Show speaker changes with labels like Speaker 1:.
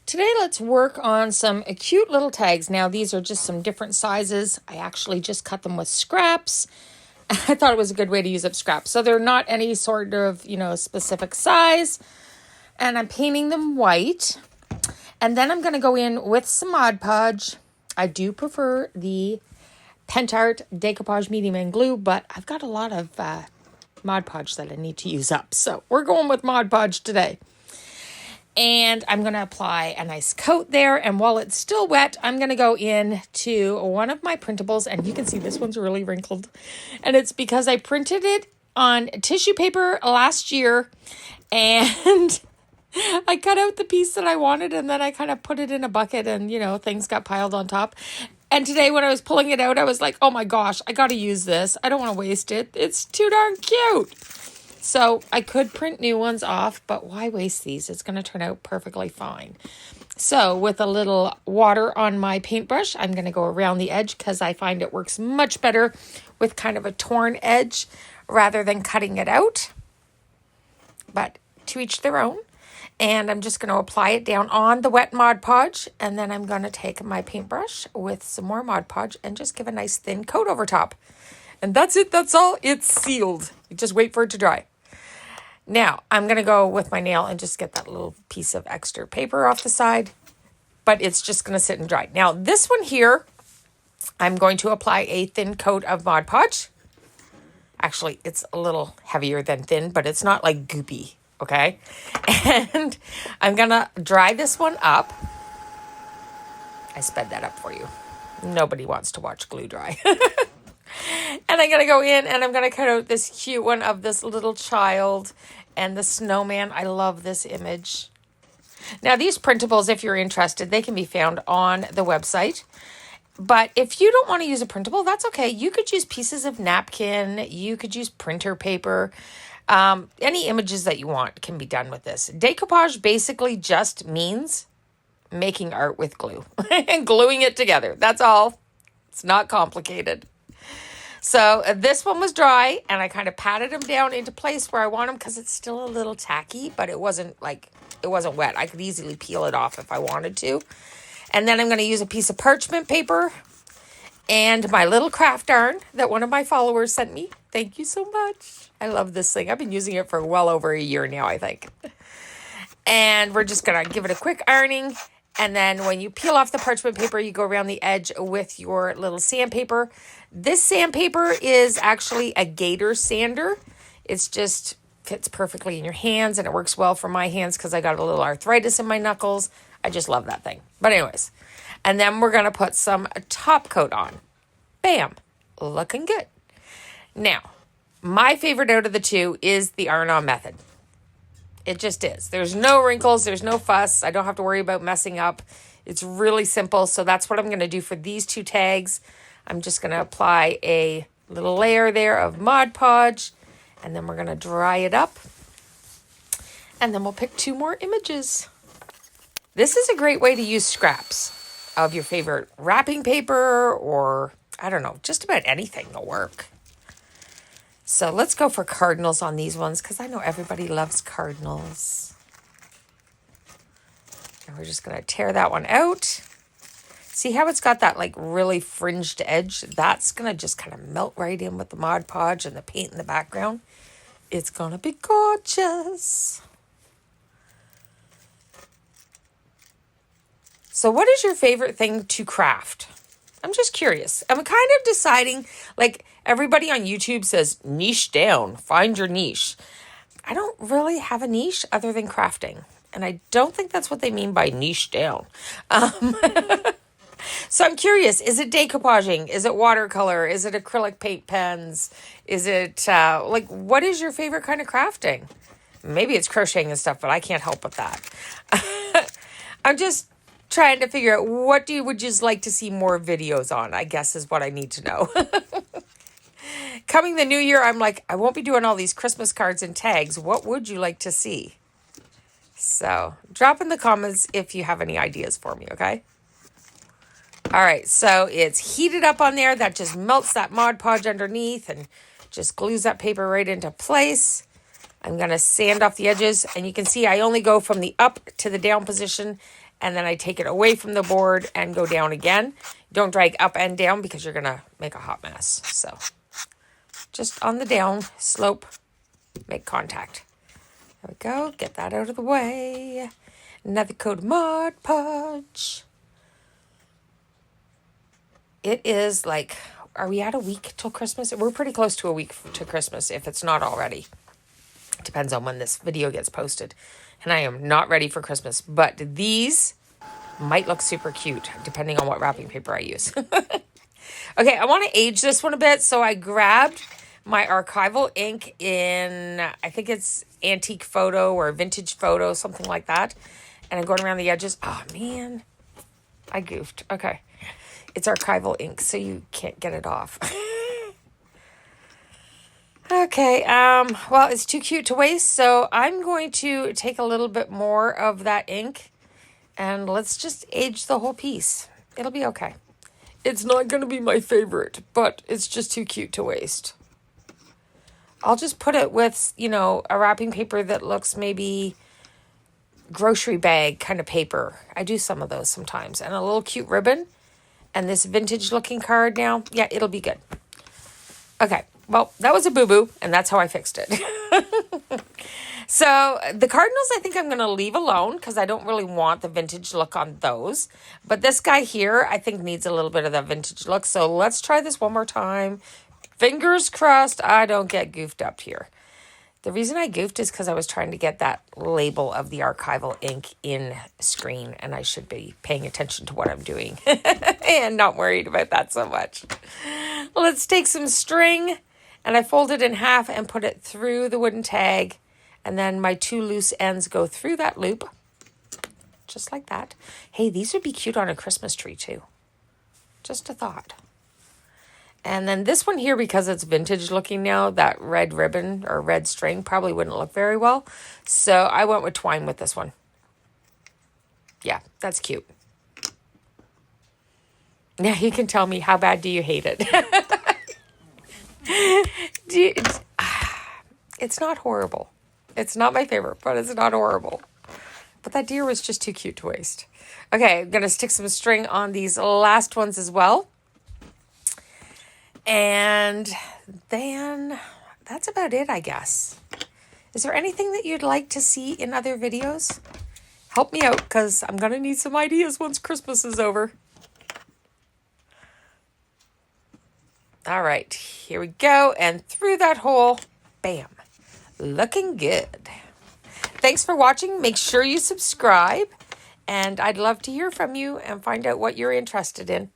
Speaker 1: Today, let's work on some cute little tags. Now, these are just some different sizes. I actually just cut them with scraps. I thought it was a good way to use up scraps. So they're not any sort of, specific size. And I'm painting them white. And then I'm going to go in with some Mod Podge. I do prefer the Pentart Decoupage Medium and Glue, but I've got a lot of Mod Podge that I need to use up. So we're going with Mod Podge today. And I'm going to apply a nice coat there. And while it's still wet, I'm going to go in to one of my printables. And you can see this one's really wrinkled. And it's because I printed it on tissue paper last year. And I cut out the piece that I wanted. And then I kind of put it in a bucket. And, things got piled on top. And today when I was pulling it out, I was like, oh my gosh, I got to use this. I don't want to waste it. It's too darn cute. So I could print new ones off, but why waste these? It's going to turn out perfectly fine. So with a little water on my paintbrush, I'm going to go around the edge because I find it works much better with kind of a torn edge rather than cutting it out. But to each their own. And I'm just going to apply it down on the wet Mod Podge. And then I'm going to take my paintbrush with some more Mod Podge and just give a nice thin coat over top. And that's it. That's all. It's sealed. You just wait for it to dry. Now, I'm going to go with my nail and just get that little piece of extra paper off the side. But it's just going to sit and dry. Now, this one here, I'm going to apply a thin coat of Mod Podge. Actually, it's a little heavier than thin, but it's not like goopy, okay? And I'm going to dry this one up. I sped that up for you. Nobody wants to watch glue dry. And I'm going to go in and I'm going to cut out this cute one of this little child and the snowman. I love this image. Now, these printables, if you're interested, they can be found on the website. But if you don't want to use a printable, that's okay. You could use pieces of napkin. You could use printer paper. Any images that you want can be done with this. Decoupage basically just means making art with glue and gluing it together. That's all. It's not complicated. So this one was dry, and I kind of patted them down into place where I want them because it's still a little tacky, but it wasn't wet. I could easily peel it off if I wanted to. And then I'm going to use a piece of parchment paper and my little craft iron that one of my followers sent me. Thank you so much. I love this thing. I've been using it for well over a year now, I think. And we're just going to give it a quick ironing. And then when you peel off the parchment paper, you go around the edge with your little sandpaper. This sandpaper is actually a gator sander. It's just fits perfectly in your hands, and it works well for my hands because I got a little arthritis in my knuckles. I just love that thing. But anyways, and then we're going to put some top coat on. Bam. Looking good. Now, my favorite out of the two is the iron-on method. It just is. There's no wrinkles. There's no fuss. I don't have to worry about messing up. It's really simple. So that's what I'm going to do for these two tags. I'm just going to apply a little layer there of Mod Podge. And then we're going to dry it up. And then we'll pick two more images. This is a great way to use scraps of your favorite wrapping paper or, I don't know, just about anything will work. So let's go for cardinals on these ones because I know everybody loves cardinals. And we're just going to tear that one out. See how it's got that like really fringed edge? That's going to just kind of melt right in with the Mod Podge and the paint in the background. It's going to be gorgeous. So what is your favorite thing to craft? I'm just curious. I'm kind of deciding, like everybody on YouTube says, niche down, find your niche. I don't really have a niche other than crafting. And I don't think that's what they mean by niche down. So I'm curious, is it decoupaging? Is it watercolor? Is it acrylic paint pens? Is it, what is your favorite kind of crafting? Maybe it's crocheting and stuff, but I can't help with that. I'm just trying to figure out what would you like to see more videos on, I guess is what I need to know. Coming the new year, I'm like, I won't be doing all these Christmas cards and tags. What would you like to see? So drop in the comments if you have any ideas for me, okay? All right, so it's heated up on there. That just melts that Mod Podge underneath and just glues that paper right into place. I'm going to sand off the edges, and you can see I only go from the up to the down position, and then I take it away from the board and go down again. Don't drag up and down because you're going to make a hot mess. So just on the down slope, make contact. There we go. Get that out of the way. Another coat of Mod Podge. It is like, are we at a week till Christmas? We're pretty close to a week to Christmas, if it's not already. Depends on when this video gets posted. And I am not ready for Christmas, but these might look super cute, depending on what wrapping paper I use. Okay, I want to age this one a bit, so I grabbed my archival ink in, I think it's antique photo or vintage photo, something like that. And I'm going around the edges. Oh, man. I goofed. Okay. It's archival ink, so you can't get it off. Okay, well, it's too cute to waste, so I'm going to take a little bit more of that ink, and let's just age the whole piece. It'll be okay. It's not going to be my favorite, but it's just too cute to waste. I'll just put it with, you know, a wrapping paper that looks maybe grocery bag kind of paper. I do some of those sometimes, and a little cute ribbon. And this vintage looking card now, yeah, it'll be good. Okay, well, that was a boo-boo, and that's how I fixed it. So the cardinals, I think I'm going to leave alone because I don't really want the vintage look on those. But this guy here, I think needs a little bit of that vintage look. So let's try this one more time. Fingers crossed I don't get goofed up here. The reason I goofed is because I was trying to get that label of the archival ink in screen, and I should be paying attention to what I'm doing and not worried about that so much. Let's take some string, and I fold it in half and put it through the wooden tag, and then my two loose ends go through that loop, just like that. Hey, these would be cute on a Christmas tree too. Just a thought. And then this one here, because it's vintage looking now, that red ribbon or red string probably wouldn't look very well. So I went with twine with this one. Yeah, that's cute. Now you can tell me, how bad do you hate it? It's not horrible. It's not my favorite, but it's not horrible. But that deer was just too cute to waste. Okay, I'm going to stick some string on these last ones as well. And then that's about it, I guess. Is there anything that you'd like to see in other videos? Help me out, because I'm going to need some ideas once Christmas is over. All right, here we go. And through that hole, bam, looking good. Thanks for watching. Make sure you subscribe. And I'd love to hear from you and find out what you're interested in.